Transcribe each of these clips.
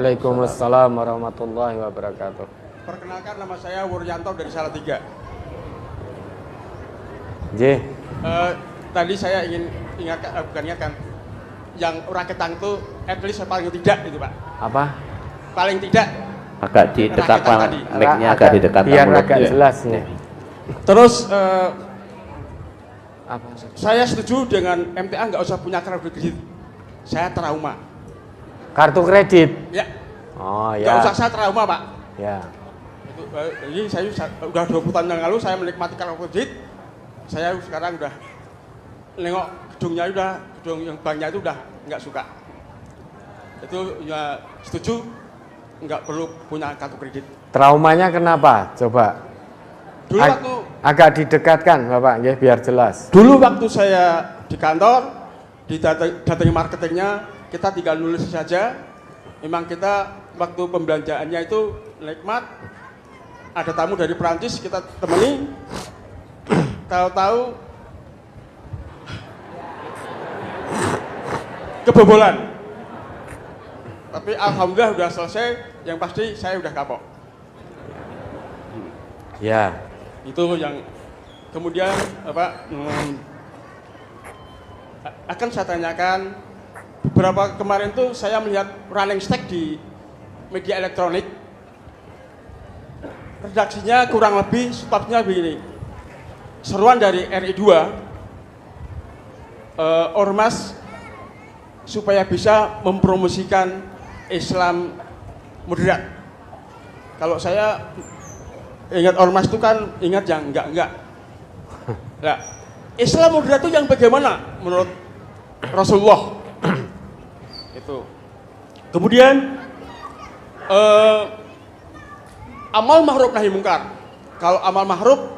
Waalaikumsalam warahmatullahi wabarakatuh. Perkenalkan, nama saya Wuryanto dari Salatiga. J. Tadi saya ingin ingatkan, yang orang ketang itu at least paling tidak itu Pak. Apa? Paling tidak. Agak didekatkan, mic-nya agak didekatkan biar mulut. agak jelas nih. Terus Apa? saya setuju dengan MTA nggak usah punya kartu kredit. Saya trauma. Kartu kredit. Ya. Oh Nggak ya. usah, saya trauma Pak. Ya. Jadi saya udah 20 tahun yang lalu saya menikmati kartu kredit. Saya sekarang udah nengok gedung yang banknya itu udah nggak suka. Itu ya setuju nggak perlu punya kartu kredit. Traumanya kenapa? Coba. Dulu waktu agak didekatkan Bapak, ya, biar jelas. Dulu waktu saya di kantor, datangi marketingnya, kita tinggal nulis saja. Memang kita waktu pembelanjaannya itu nikmat. Ada tamu dari Perancis, kita temani. Tahu-tahu kebobolan. Tapi alhamdulillah udah selesai. Yang pasti saya udah kapok. Ya. Itu yang kemudian akan saya tanyakan. Beberapa kemarin tuh saya melihat running stack di media elektronik. Redaksinya kurang lebih stopnya begini. Seruan dari RI2 ormas supaya bisa mempromosikan Islam moderat. Kalau saya ingat ormas itu kan ingat yang enggak. Nah, Islam moderat itu yang bagaimana menurut Rasulullah? Itu. Kemudian amal ma'ruf nahi mungkar. Kalau amal ma'ruf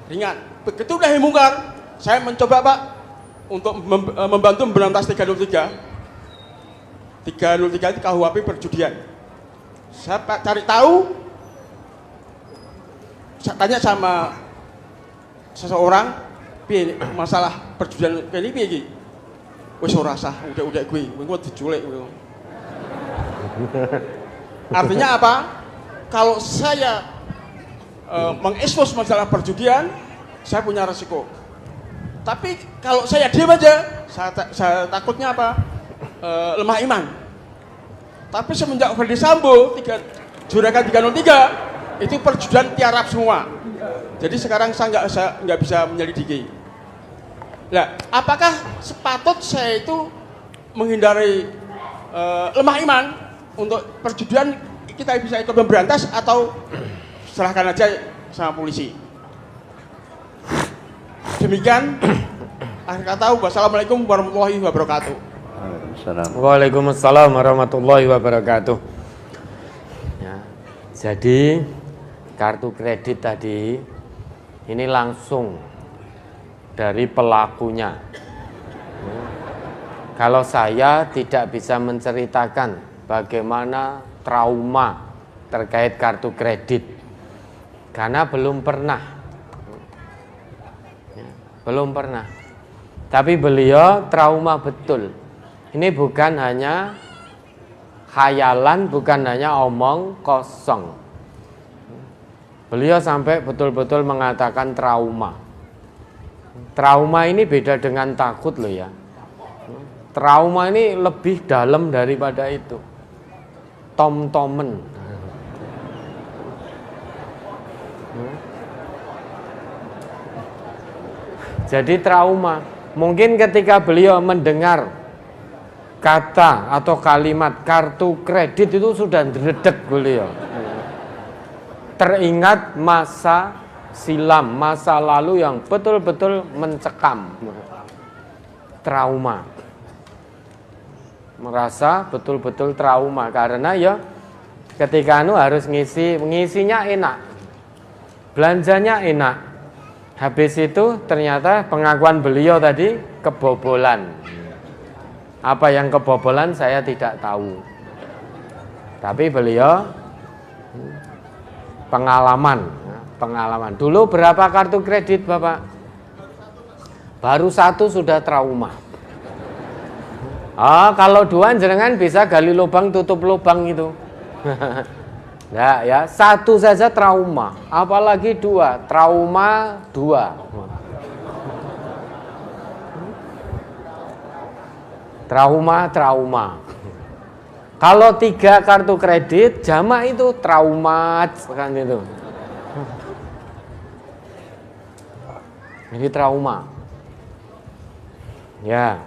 ringan. Begitu nahi mungkar, saya mencoba Pak untuk membantu memberantas 303. 303 itu KUHP perjudian. Saya cari tahu, saya tanya sama seseorang, piye masalah perjudian ini piye iki? Wis ora sah, udah kuwi diculik. Artinya apa? Kalau saya mengekspos masalah perjudian, saya punya resiko. Tapi kalau saya diam aja, saya takutnya apa? Lemah iman. Tapi semenjak Ferdi Sambo Juragan 303 itu perjudian tiarap semua. Jadi sekarang saya nggak bisa menyelidiki. Nah, apakah sepatut saya itu menghindari lemah iman untuk perjudian, kita bisa ikut memberantas atau serahkan aja sama polisi? Demikian akhir kata. Wassalamualaikum warahmatullahi wabarakatuh. Waalaikumsalam warahmatullahi wabarakatuh. Ya, jadi kartu kredit tadi ini langsung dari pelakunya. Kalau saya tidak bisa menceritakan bagaimana trauma terkait kartu kredit, karena belum pernah. Belum pernah. Tapi beliau trauma betul. Ini bukan hanya khayalan, bukan hanya omong kosong. Beliau sampai betul-betul mengatakan trauma. Trauma ini beda dengan takut loh ya. Trauma ini lebih dalam daripada itu. Tom-tomen. Jadi trauma. Mungkin ketika beliau mendengar kata atau kalimat kartu kredit itu sudah dredeg beliau. Teringat masa silam, masa lalu yang betul-betul mencekam. Trauma. Merasa betul-betul trauma karena ya ketika harus ngisinya enak. Belanjanya enak. Habis itu ternyata pengakuan beliau tadi kebobolan. Apa yang kebobolan saya tidak tahu. Tapi beliau pengalaman. Dulu berapa kartu kredit Bapak? Baru 1 sudah trauma. Kalau 2 jenengan bisa gali lubang tutup lubang itu. Nah, ya, satu saja trauma, apalagi dua, trauma dua. Trauma. Kalau 3 kartu kredit, jamak itu traumat kan itu. Ini trauma. Ya.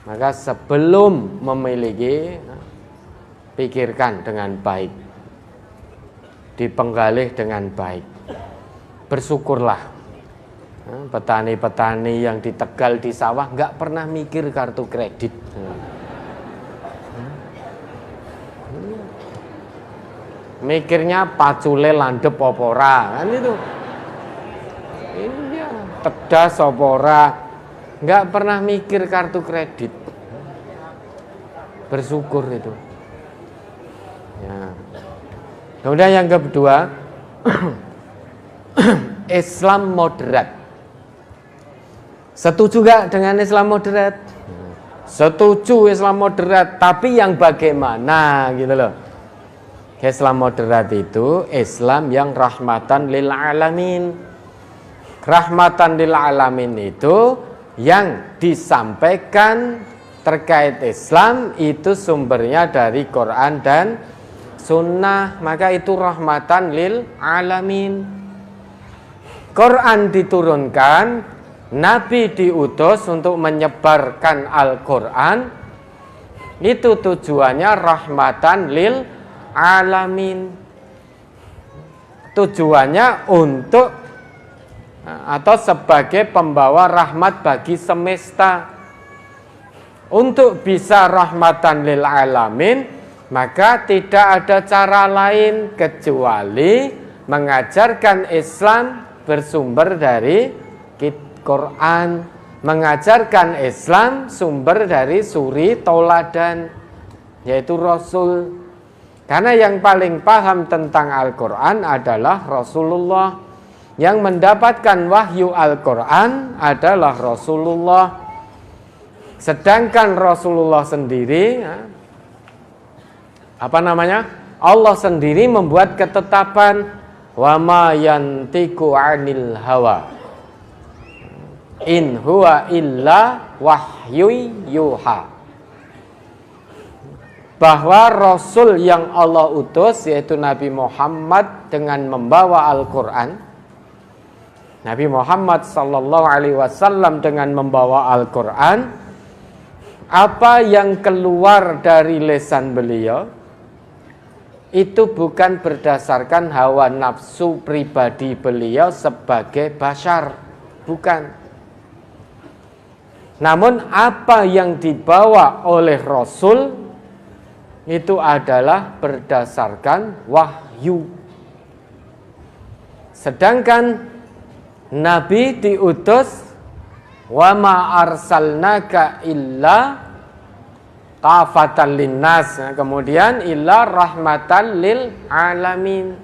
Maka sebelum memiliki, pikirkan dengan baik, dipenggalih dengan baik, bersyukurlah. Petani-petani yang di Tegal di sawah nggak pernah mikir kartu kredit. Mikirnya pacule landep opora kan itu. Iya, tedas opora, nggak pernah mikir kartu kredit. Bersyukur itu. Ya. Kemudian yang kedua, Islam moderat. Setuju gak dengan Islam moderat? Setuju Islam moderat, tapi yang bagaimana gitu loh. Islam moderat itu Islam yang rahmatan lil alamin. Rahmatan lil alamin itu yang disampaikan terkait Islam itu sumbernya dari Quran dan Sunnah, maka itu rahmatan lil alamin. Quran diturunkan, Nabi diutus untuk menyebarkan Al-Quran, itu tujuannya rahmatan lil alamin. Tujuannya untuk atau sebagai pembawa rahmat bagi semesta. Untuk bisa rahmatan lil alamin, maka tidak ada cara lain kecuali mengajarkan Islam bersumber dari Quran, mengajarkan Islam sumber dari suri tauladan, yaitu Rasul. Karena yang paling paham tentang Al-Quran adalah Rasulullah. Yang mendapatkan wahyu Al-Quran adalah Rasulullah. Sedangkan Rasulullah sendiri, Allah sendiri membuat ketetapan, wa ma yantiqu 'anil hawa in huwa illa wahyu yuha. Bahwa Rasul yang Allah utus yaitu Nabi Muhammad dengan membawa Al-Quran, Nabi Muhammad sallallahu alaihi wasallam dengan membawa Al-Quran, apa yang keluar dari lisan beliau itu bukan berdasarkan hawa nafsu pribadi beliau sebagai bashar, bukan. Namun apa yang dibawa oleh Rasul itu adalah berdasarkan wahyu. Sedangkan Nabi diutus, wa ma arsalnaka illa kafatan linnas, kemudian illa rahmatan lil alamin.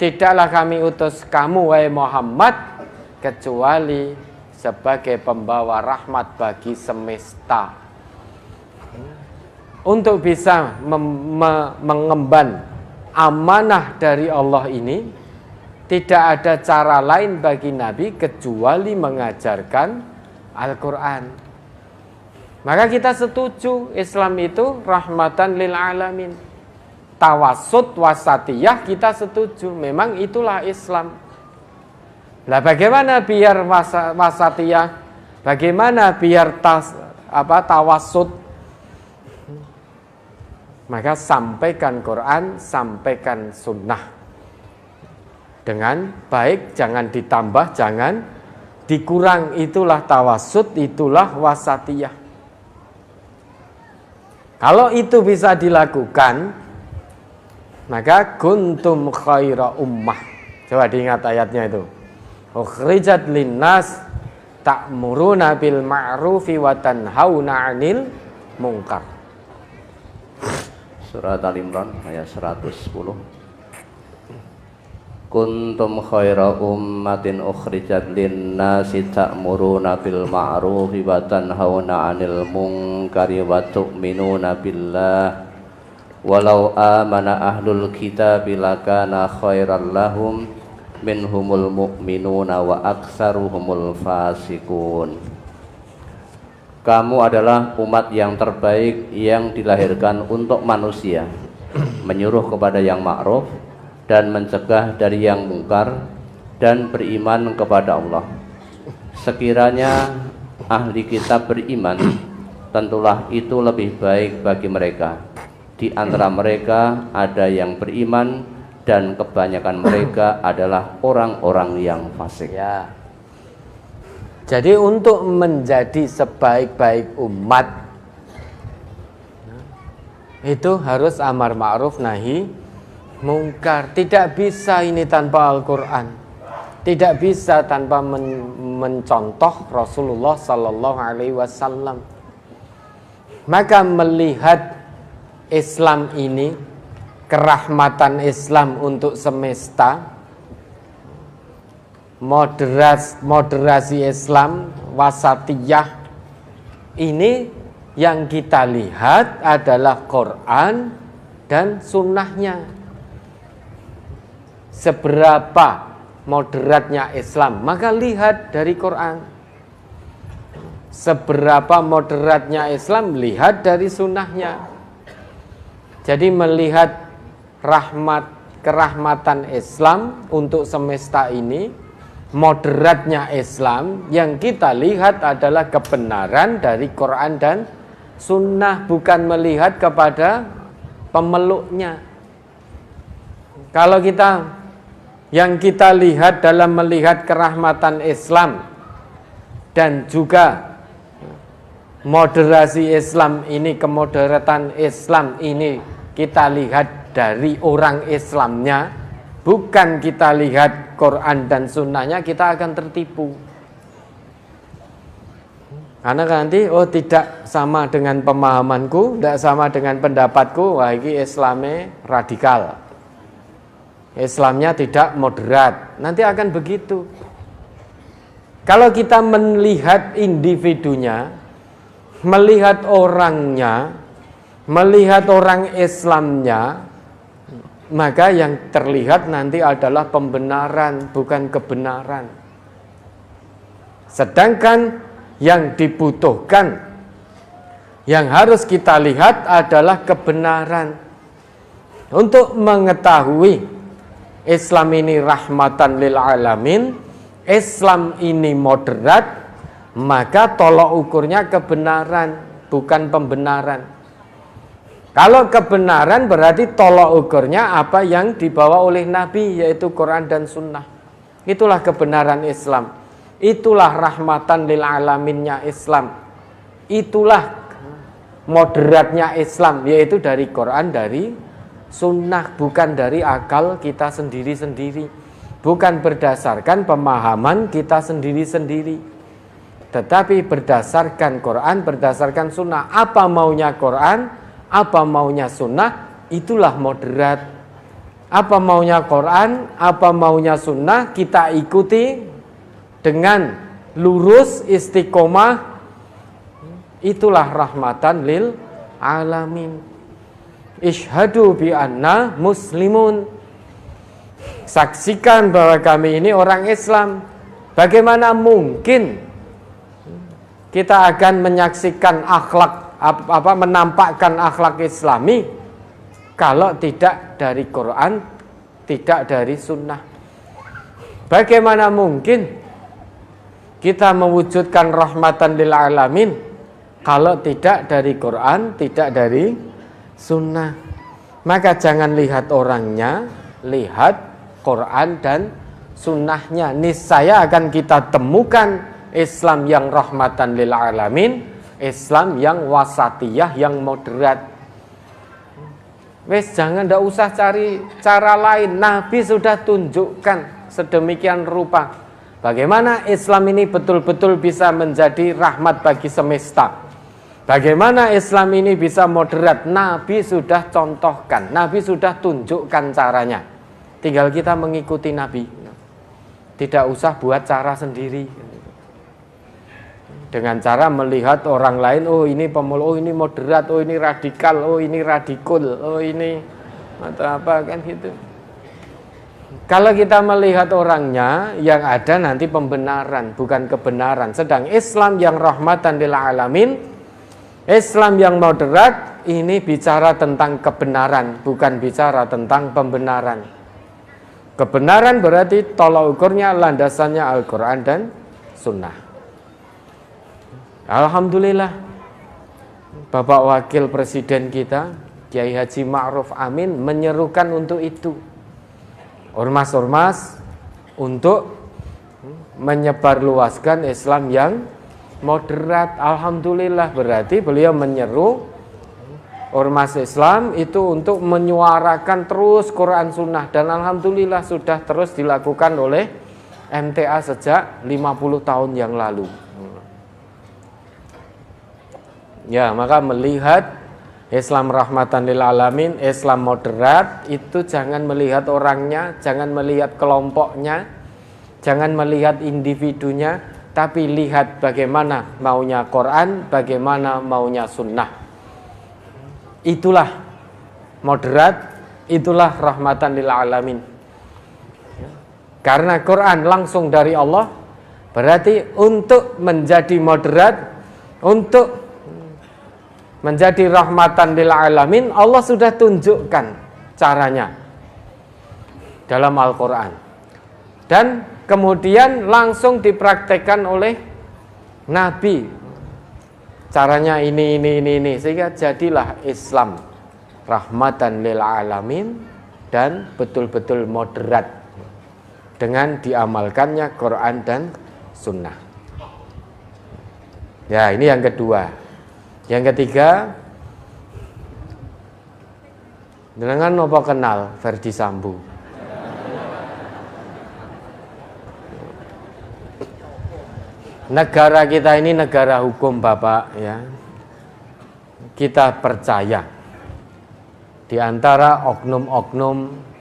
Tidaklah kami utus kamu wahai Muhammad kecuali sebagai pembawa rahmat bagi semesta. Untuk bisa mengemban amanah dari Allah ini, tidak ada cara lain bagi Nabi kecuali mengajarkan Al-Quran. Maka kita setuju Islam itu rahmatan lil alamin. Tawassut wasatiyah kita setuju, memang itulah Islam. Lah bagaimana biar wasatiyah? Bagaimana biar tawassut? Maka sampaikan Quran, sampaikan sunnah dengan baik, jangan ditambah, jangan dikurang. Itulah tawassut, itulah wasatiyah. Kalau itu bisa dilakukan, maka kuntum khaira ummah. Coba diingat ayatnya itu. Ukhrijat linnas ta'muruna bil ma'rufi wa tanhauna 'anil munkar. Surat Al-Imran ayat 110. Kuntum khaira ummatin ukhrijat linnasi ta'muruna bil ma'rufi wa tanhauna 'anil munkari wa tu'minuna billah walau amana ahlul kitabi lakana khairal lahum minhumul mu'minuna wa aktsaruhumul fasikun. Kamu adalah umat yang terbaik yang dilahirkan untuk manusia, menyuruh kepada yang ma'ruf dan mencegah dari yang mungkar dan beriman kepada Allah. Sekiranya ahli kitab beriman, tentulah itu lebih baik bagi mereka. Di antara mereka ada yang beriman dan kebanyakan mereka adalah orang-orang yang fasik. Ya. Jadi untuk menjadi sebaik-baik umat itu harus amar ma'ruf nahi mungkar. Tidak bisa ini tanpa Al-Quran. Tidak bisa tanpa mencontoh Rasulullah Sallallahu Alaihi Wasallam. Maka melihat Islam ini, kerahmatan Islam untuk semesta, moderasi Islam, wasatiyah, ini yang kita lihat adalah Quran dan sunnahnya. Seberapa moderatnya Islam, maka lihat dari Quran. Seberapa moderatnya Islam, lihat dari sunnahnya. Jadi melihat kerahmatan Islam untuk semesta ini, moderatnya Islam, yang kita lihat adalah kebenaran dari Quran dan sunnah, bukan melihat kepada pemeluknya. Kalau yang kita lihat dalam melihat kerahmatan Islam dan juga moderasi Islam ini, kemoderatan Islam ini kita lihat dari orang Islamnya, bukan kita lihat Quran dan sunnahnya, kita akan tertipu. Karena nanti tidak sama dengan pemahamanku, tidak sama dengan pendapatku, wah ini Islamnya radikal, Islamnya tidak moderat. Nanti akan begitu. Kalau kita melihat individunya, melihat orangnya, melihat orang Islamnya, maka yang terlihat nanti adalah pembenaran, bukan kebenaran. Sedangkan yang dibutuhkan, yang harus kita lihat adalah kebenaran. Untuk mengetahui Islam ini rahmatan lil alamin, Islam ini moderat, maka tolok ukurnya kebenaran, bukan pembenaran. Kalau kebenaran berarti tolok ukurnya apa yang dibawa oleh Nabi, yaitu Quran dan Sunnah. Itulah kebenaran Islam. Itulah rahmatan lil alaminnya Islam. Itulah moderatnya Islam, yaitu dari Quran, dari Sunnah, bukan dari akal kita sendiri-sendiri, bukan berdasarkan pemahaman kita sendiri-sendiri, tetapi berdasarkan Quran, berdasarkan Sunnah. Apa maunya Quran, apa maunya Sunnah, itulah moderat. Apa maunya Quran, apa maunya Sunnah, kita ikuti dengan lurus, istiqomah, itulah rahmatan lil alamin. Ishhadu bi anna muslimun. Saksikan bahwa kami ini orang Islam. Bagaimana mungkin kita akan menyaksikan akhlak, menampakkan akhlak Islami kalau tidak dari Quran, tidak dari Sunnah? Bagaimana mungkin kita mewujudkan rahmatan lil alamin kalau tidak dari Quran, tidak dari Sunnah? Maka jangan lihat orangnya, lihat Quran dan Sunnahnya. Niscaya akan kita temukan Islam yang rahmatan lil alamin, Islam yang wasatiyah, yang moderat. Wes, jangan, ndak usah cari cara lain. Nabi sudah tunjukkan sedemikian rupa bagaimana Islam ini betul-betul bisa menjadi rahmat bagi semesta. Bagaimana Islam ini bisa moderat, Nabi sudah contohkan, Nabi sudah tunjukkan caranya. Tinggal kita mengikuti Nabi. Tidak usah buat cara sendiri. dengan cara melihat orang lain, oh ini oh ini moderat, oh ini radikal, oh ini radikul, oh ini atau apa kan gitu. Kalau kita melihat orangnya, yang ada nanti pembenaran, bukan kebenaran. Sedang Islam yang rahmatan lil alamin, Islam yang moderat, ini bicara tentang kebenaran, bukan bicara tentang pembenaran. Kebenaran berarti tolak ukurnya, landasannya Al-Quran dan Sunnah. Alhamdulillah, Bapak Wakil Presiden kita, Kiai Haji Ma'ruf Amin, menyerukan untuk itu. Ormas-ormas untuk menyebarluaskan Islam yang moderat. Alhamdulillah, berarti beliau menyeru ormas Islam itu untuk menyuarakan terus Quran Sunnah, dan alhamdulillah sudah terus dilakukan oleh MTA sejak 50 tahun yang lalu. Ya, maka melihat Islam rahmatan lil alamin, Islam moderat, itu jangan melihat orangnya, jangan melihat kelompoknya, jangan melihat individunya, tapi lihat bagaimana maunya Quran, bagaimana maunya Sunnah. Itulah moderat, itulah rahmatan lil alamin. Karena Quran langsung dari Allah, berarti untuk menjadi moderat, untuk menjadi rahmatan lil alamin, Allah sudah tunjukkan caranya dalam Al-Quran. Dan kemudian langsung dipraktekkan oleh Nabi. Caranya ini. Sehingga jadilah Islam rahmatan lil alamin dan betul-betul moderat dengan diamalkannya Quran dan Sunnah. Ya, ini yang kedua. Yang ketiga, dengan apa kenal Ferdi Sambo? Negara kita ini negara hukum, Bapak, ya. Kita percaya di antara oknum-oknum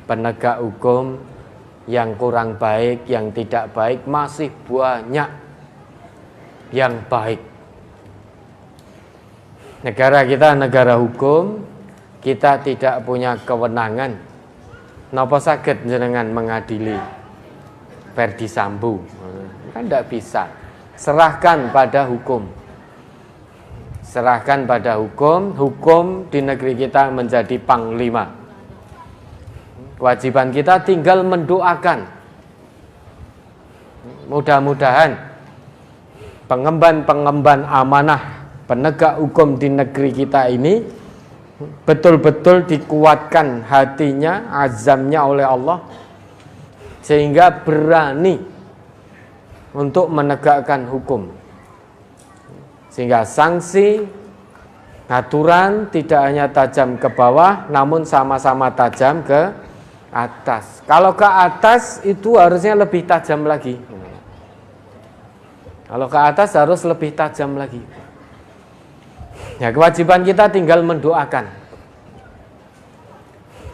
penegak hukum yang kurang baik, yang tidak baik, masih banyak yang baik. Negara kita negara hukum, kita tidak punya kewenangan. Napa saged jenengan mengadili Ferdi Sambo? Kan tidak bisa. Serahkan pada hukum. Serahkan pada hukum. Hukum di negeri kita menjadi panglima. Kewajiban kita tinggal mendoakan. Mudah-mudahan pengemban amanah penegak hukum di negeri kita ini betul-betul dikuatkan hatinya, azamnya oleh Allah, sehingga berani untuk menegakkan hukum, sehingga sanksi aturan tidak hanya tajam ke bawah, namun sama-sama tajam ke atas. Kalau ke atas itu harusnya lebih tajam lagi. Kalau ke atas harus lebih tajam lagi. Ya, kewajiban kita tinggal mendoakan.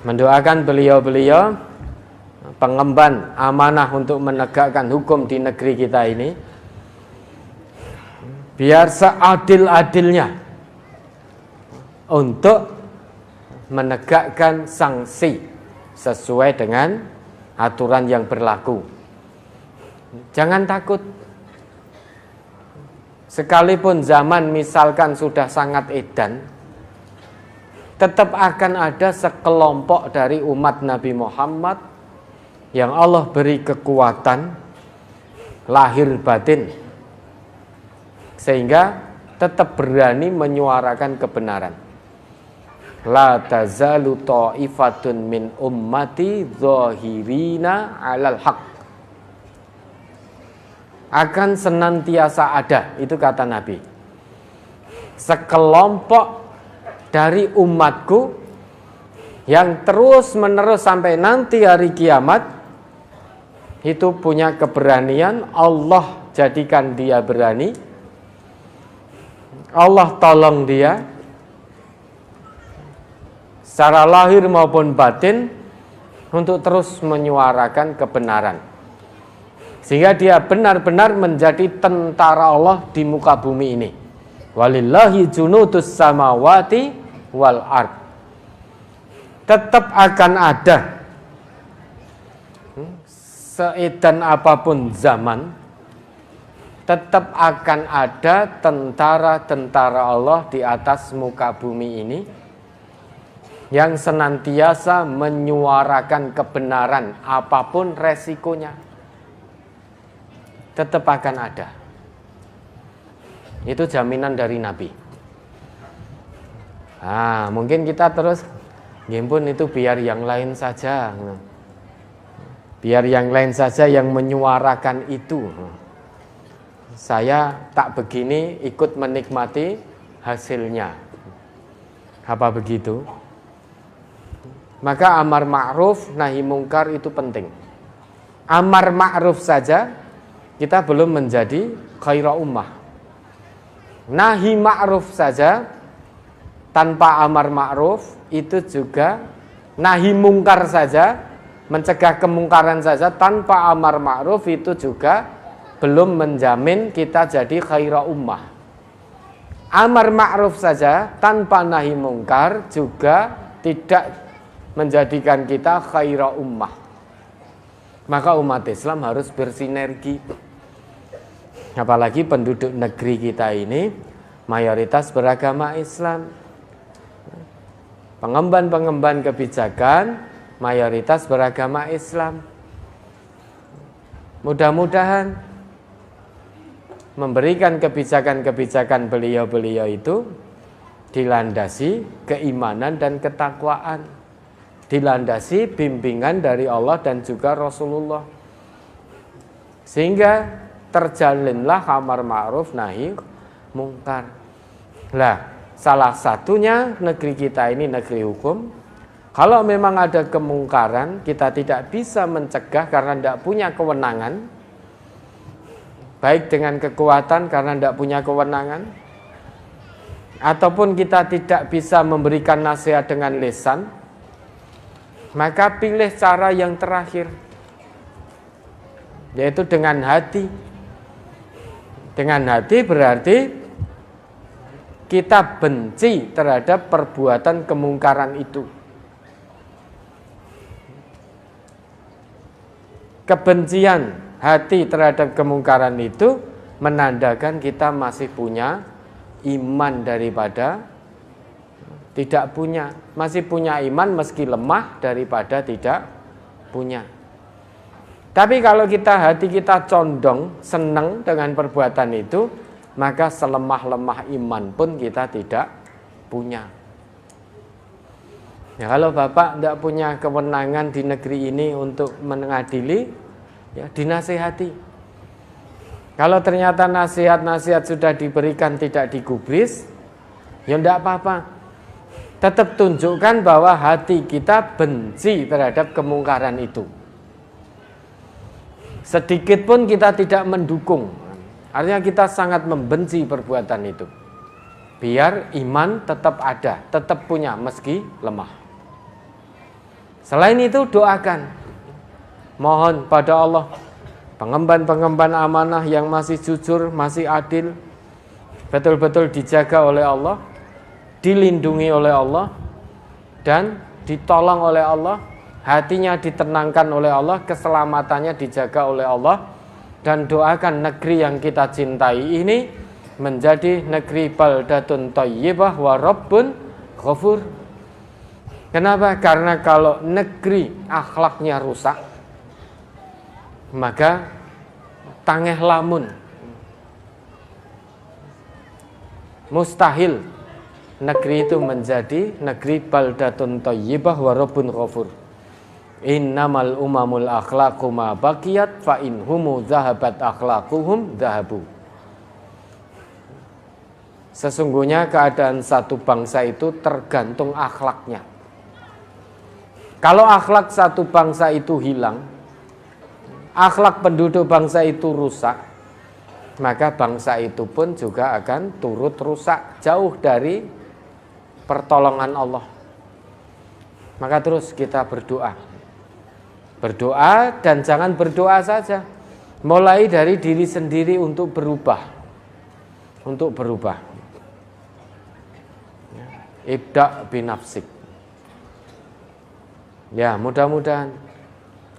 Mendoakan beliau-beliau pengemban amanah untuk menegakkan hukum di negeri kita ini, biar seadil-adilnya untuk menegakkan sanksi sesuai dengan aturan yang berlaku. Jangan takut. Sekalipun zaman misalkan sudah sangat edan, tetap akan ada sekelompok dari umat Nabi Muhammad yang Allah beri kekuatan lahir batin, sehingga tetap berani menyuarakan kebenaran. La tazalu ta'ifatun min ummati zahirina 'alal haq. Akan senantiasa ada, itu kata Nabi, sekelompok dari umatku yang terus menerus sampai nanti hari kiamat itu punya keberanian. Allah jadikan dia berani, Allah tolong dia secara lahir maupun batin untuk terus menyuarakan kebenaran. Sehingga dia benar-benar menjadi tentara Allah di muka bumi ini. Walillahi junudus samawati wal ard. Tetap akan ada, seedan apapun zaman, tetap akan ada tentara-tentara Allah di atas muka bumi ini yang senantiasa menyuarakan kebenaran apapun resikonya. Tetap akan ada. Itu jaminan dari Nabi. Mungkin kita terus gimpun itu biar yang lain saja. Biar yang lain saja yang menyuarakan itu. Saya tak begini ikut menikmati hasilnya. Apa begitu? Maka amar ma'ruf nahi mungkar itu penting. Amar ma'ruf saja kita belum menjadi khaira ummah. Nahi ma'ruf saja tanpa amar ma'ruf itu juga, nahi mungkar saja, mencegah kemungkaran saja tanpa amar ma'ruf itu juga belum menjamin kita jadi khaira ummah. Amar ma'ruf saja tanpa nahi mungkar juga tidak menjadikan kita khaira ummah. Maka umat Islam harus bersinergi. Apalagi penduduk negeri kita ini mayoritas beragama Islam. Pengemban-pengemban kebijakan mayoritas beragama Islam. Mudah-mudahan memberikan kebijakan-kebijakan beliau-beliau itu dilandasi keimanan dan ketakwaan, dilandasi bimbingan dari Allah dan juga Rasulullah, sehingga terjalinlah amar ma'ruf nahi mungkar. Salah satunya negeri kita ini negeri hukum. Kalau memang ada kemungkaran, kita tidak bisa mencegah karena tidak punya kewenangan, baik dengan kekuatan karena tidak punya kewenangan, ataupun kita tidak bisa memberikan nasihat dengan lisan, maka pilih cara yang terakhir, yaitu dengan hati. Dengan hati berarti kita benci terhadap perbuatan kemungkaran itu. Kebencian hati terhadap kemungkaran itu menandakan kita masih punya iman daripada tidak punya. Masih punya iman meski lemah daripada tidak punya. Tapi kalau hati kita condong, senang dengan perbuatan itu, maka selemah-lemah iman pun kita tidak punya. Ya, kalau Bapak tidak punya kewenangan di negeri ini untuk mengadili, ya dinasihati. Kalau ternyata nasihat-nasihat sudah diberikan tidak digubris, ya tidak apa-apa. Tetap tunjukkan bahwa hati kita benci terhadap kemungkaran itu. Sedikit pun kita tidak mendukung. Artinya kita sangat membenci perbuatan itu. Biar iman tetap ada, tetap punya meski lemah. Selain itu doakan. Mohon pada Allah pengemban-pengemban amanah yang masih jujur, masih adil, betul-betul dijaga oleh Allah, dilindungi oleh Allah, dan ditolong oleh Allah, hatinya ditenangkan oleh Allah, keselamatannya dijaga oleh Allah, dan doakan negeri yang kita cintai ini menjadi negeri baldatun thayyibah wa rabbun ghafur. Kenapa? Karena kalau negeri akhlaknya rusak, maka tangeh lamun, mustahil negeri itu menjadi negeri baldatun thayyibah wa rabbun ghafur. Innamal umamul akhlaqu ma baqiyat fa in humu zahabat akhlaquhum zahabu. Sesungguhnya keadaan satu bangsa itu tergantung akhlaknya. Kalau akhlak satu bangsa itu hilang, akhlak penduduk bangsa itu rusak, maka bangsa itu pun juga akan turut rusak, jauh dari pertolongan Allah. Maka terus kita berdoa. Berdoa, dan jangan berdoa saja. Mulai dari diri sendiri untuk berubah. Untuk berubah. Ibda' binafsik. Ya, mudah-mudahan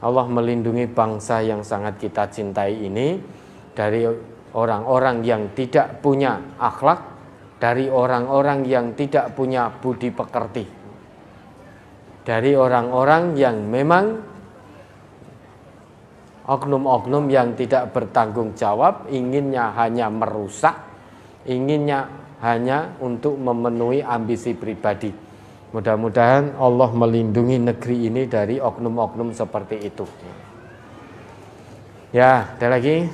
Allah melindungi bangsa yang sangat kita cintai ini dari orang-orang yang tidak punya akhlak, dari orang-orang yang tidak punya budi pekerti, dari orang-orang yang memang oknum-oknum yang tidak bertanggung jawab, inginnya hanya merusak, inginnya hanya untuk memenuhi ambisi pribadi. Mudah-mudahan Allah melindungi negeri ini dari oknum-oknum seperti itu. Ya, ada lagi?